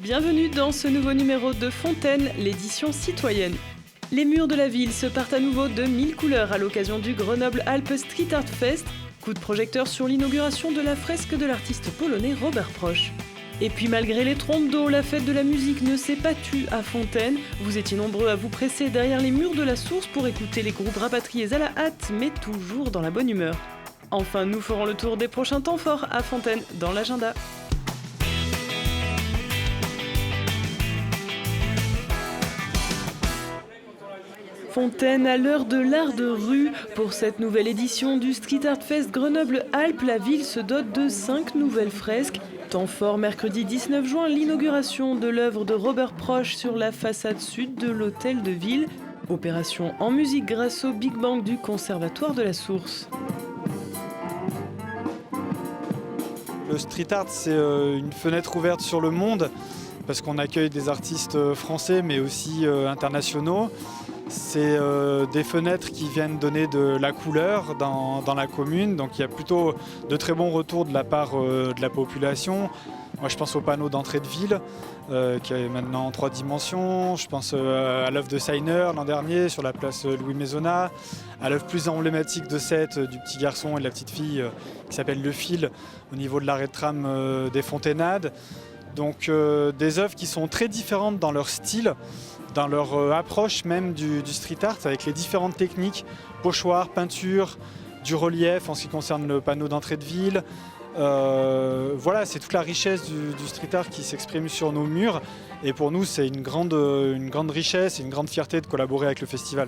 Bienvenue dans ce nouveau numéro de Fontaine, l'édition citoyenne. Les murs de la ville se partent à nouveau de 1000 couleurs à l'occasion du Grenoble Alpes Street Art Fest. Coup de projecteur sur l'inauguration de la fresque de l'artiste polonais Robert Proch. Et puis malgré les trompes d'eau, la fête de la musique ne s'est pas tue à Fontaine. Vous étiez nombreux à vous presser derrière les murs de la source pour écouter les groupes rapatriés à la hâte, mais toujours dans la bonne humeur. Enfin, nous ferons le tour des prochains temps forts à Fontaine dans l'agenda. Fontaine à l'heure de l'art de rue. Pour cette nouvelle édition du Street Art Fest Grenoble-Alpes, la ville se dote de 5 nouvelles fresques. Temps fort mercredi 19 juin, l'inauguration de l'œuvre de Robert Proch sur la façade sud de l'hôtel de ville. Opération en musique grâce au Big Bang du Conservatoire de la Source. Le street art, c'est une fenêtre ouverte sur le monde parce qu'on accueille des artistes français mais aussi internationaux. C'est des fenêtres qui viennent donner de la couleur dans la commune, donc il y a plutôt de très bons retours de la part de la population. Moi je pense au panneau d'entrée de ville qui est maintenant en 3 dimensions. Je pense à l'œuvre de Seiner l'an dernier sur la place Louis Maisonnat, à l'œuvre plus emblématique de Sète du petit garçon et de la petite fille qui s'appelle Le Fil au niveau de l'arrêt de tram des Fontainades. Donc des œuvres qui sont très différentes dans leur style, dans leur approche même du street art, avec les différentes techniques, pochoir, peinture, du relief en ce qui concerne le panneau d'entrée de ville. Voilà, c'est toute la richesse du street art qui s'exprime sur nos murs. Et pour nous, c'est une grande richesse et une grande fierté de collaborer avec le festival.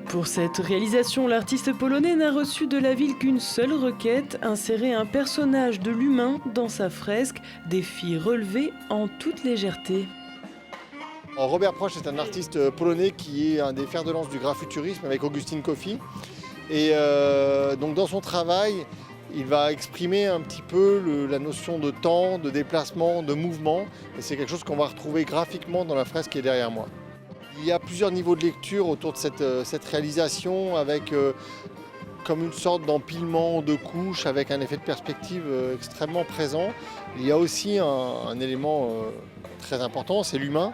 Pour cette réalisation, l'artiste polonais n'a reçu de la ville qu'une seule requête, insérer un personnage de l'humain dans sa fresque, défi relevé en toute légèreté. Robert Proch est un artiste polonais qui est un des fers de lance du graffuturisme avec Augustin Kofi. Et donc dans son travail, il va exprimer un petit peu la notion de temps, de déplacement, de mouvement. Et c'est quelque chose qu'on va retrouver graphiquement dans la fresque qui est derrière moi. Il y a plusieurs niveaux de lecture autour de cette réalisation avec comme une sorte d'empilement de couches avec un effet de perspective extrêmement présent. Il y a aussi un élément très important, c'est l'humain.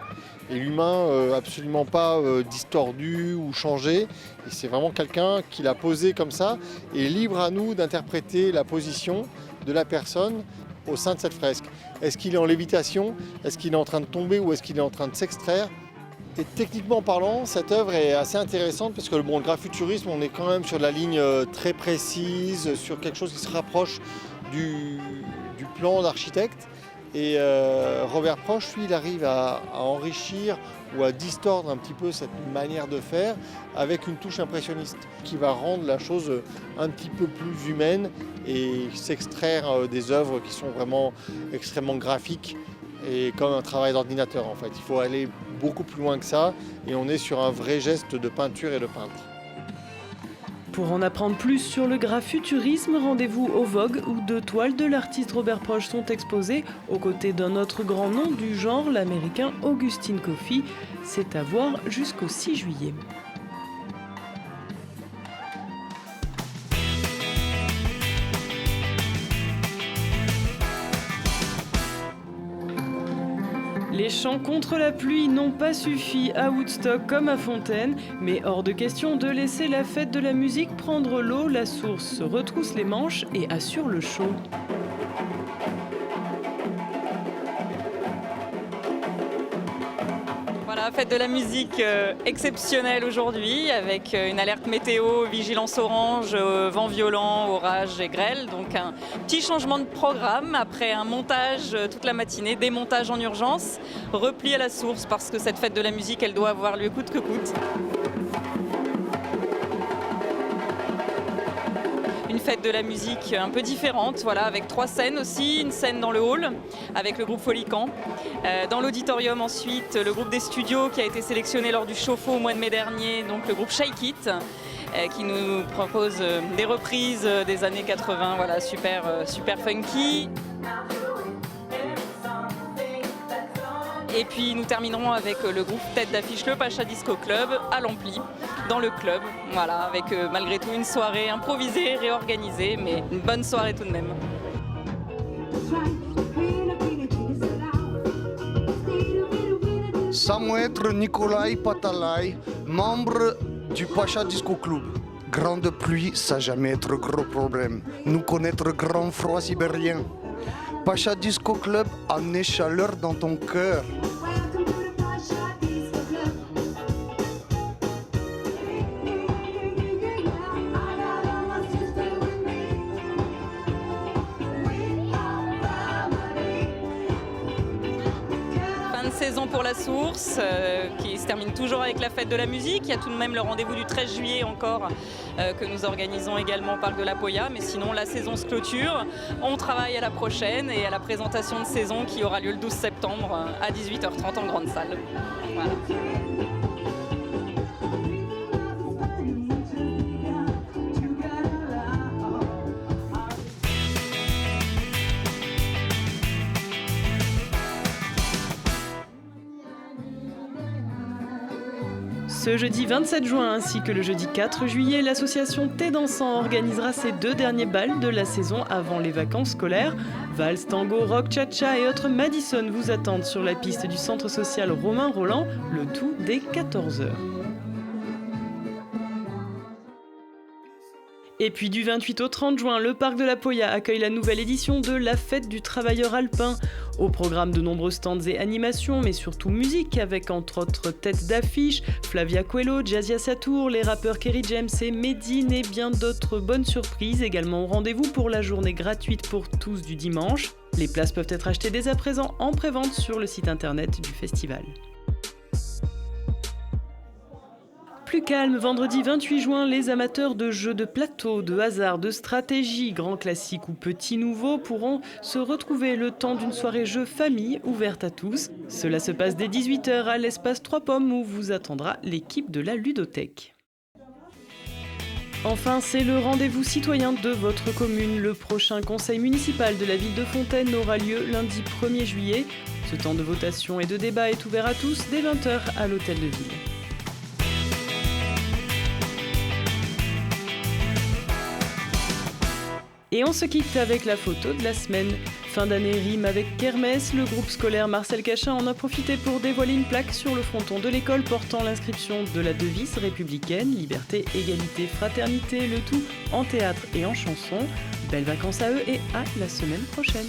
Et l'humain absolument pas distordu ou changé. Et c'est vraiment quelqu'un qui l'a posé comme ça et libre à nous d'interpréter la position de la personne au sein de cette fresque. Est-ce qu'il est en lévitation? Est-ce qu'il est en train de tomber ou est-ce qu'il est en train de s'extraire? Et techniquement parlant, cette œuvre est assez intéressante parce que le graffuturisme, on est quand même sur de la ligne très précise, sur quelque chose qui se rapproche du plan d'architecte. Et Robert Proch, lui, il arrive à enrichir ou à distordre un petit peu cette manière de faire avec une touche impressionniste qui va rendre la chose un petit peu plus humaine et s'extraire des œuvres qui sont vraiment extrêmement graphiques et comme un travail d'ordinateur en fait. Il faut aller beaucoup plus loin que ça et on est sur un vrai geste de peinture et de peintre. Pour en apprendre plus sur le graffuturisme, rendez-vous au Vogue où 2 toiles de l'artiste Robert Proch sont exposées aux côtés d'un autre grand nom du genre, l'américain Augustin Kofi. C'est à voir jusqu'au 6 juillet. Les chants contre la pluie n'ont pas suffi à Woodstock comme à Fontaine, mais hors de question de laisser la fête de la musique prendre l'eau, la source se retrousse les manches et assure le show. Voilà, fête de la musique exceptionnelle aujourd'hui avec une alerte météo, vigilance orange, vent violent, orage et grêle. Donc un petit changement de programme après un montage toute la matinée, démontage en urgence, repli à la source parce que cette fête de la musique elle doit avoir lieu coûte que coûte. Une fête de la musique un peu différente, voilà, avec 3 scènes aussi, une scène dans le hall avec le groupe Folican. Dans l'auditorium ensuite, le groupe des studios qui a été sélectionné lors du Chauffe-eau au mois de mai dernier, donc le groupe Shake It, qui nous propose des reprises des années 80, voilà, super funky. Et puis nous terminerons avec le groupe tête d'affiche Le Pacha Disco Club à l'Ampli, dans le club. Voilà, avec malgré tout une soirée improvisée, réorganisée, mais une bonne soirée tout de même. Samuel Nikolai Patalai, membre du Pacha Disco Club. Grande pluie, ça jamais être gros problème. Nous connaître grand froid sibérien. Pacha Disco Club, amener chaleur dans ton cœur. Saison pour la Source qui se termine toujours avec la fête de la musique. Il y a tout de même le rendez-vous du 13 juillet encore que nous organisons également au Parc de la Poya. Mais sinon, la saison se clôture. On travaille à la prochaine et à la présentation de saison qui aura lieu le 12 septembre à 18h30 en grande salle. Voilà. Ce jeudi 27 juin ainsi que le jeudi 4 juillet, l'association Thé Dansant organisera ses 2 derniers bals de la saison avant les vacances scolaires. Valse, tango, rock, cha-cha et autres Madison vous attendent sur la piste du centre social Romain Roland, le tout dès 14h. Et puis du 28 au 30 juin, le Parc de la Poya accueille la nouvelle édition de la Fête du Travailleur Alpin. Au programme de nombreux stands et animations, mais surtout musique, avec entre autres têtes d'affiche, Flavia Coelho, Jazzia Satour, les rappeurs Kerry James et Medine et bien d'autres bonnes surprises également au rendez-vous pour la journée gratuite pour tous du dimanche. Les places peuvent être achetées dès à présent en prévente sur le site internet du festival. Plus calme, vendredi 28 juin, les amateurs de jeux de plateau, de hasard, de stratégie, grands classiques ou petits nouveaux pourront se retrouver le temps d'une soirée jeux famille ouverte à tous. Cela se passe dès 18h à l'espace 3 Pommes où vous attendra l'équipe de la ludothèque. Enfin, c'est le rendez-vous citoyen de votre commune. Le prochain conseil municipal de la ville de Fontaine aura lieu lundi 1er juillet. Ce temps de votation et de débat est ouvert à tous dès 20h à l'hôtel de ville. Et on se quitte avec la photo de la semaine. Fin d'année rime avec Kermesse, le groupe scolaire Marcel Cachin en a profité pour dévoiler une plaque sur le fronton de l'école portant l'inscription de la devise républicaine, liberté, égalité, fraternité, le tout en théâtre et en chanson. Belles vacances à eux et à la semaine prochaine.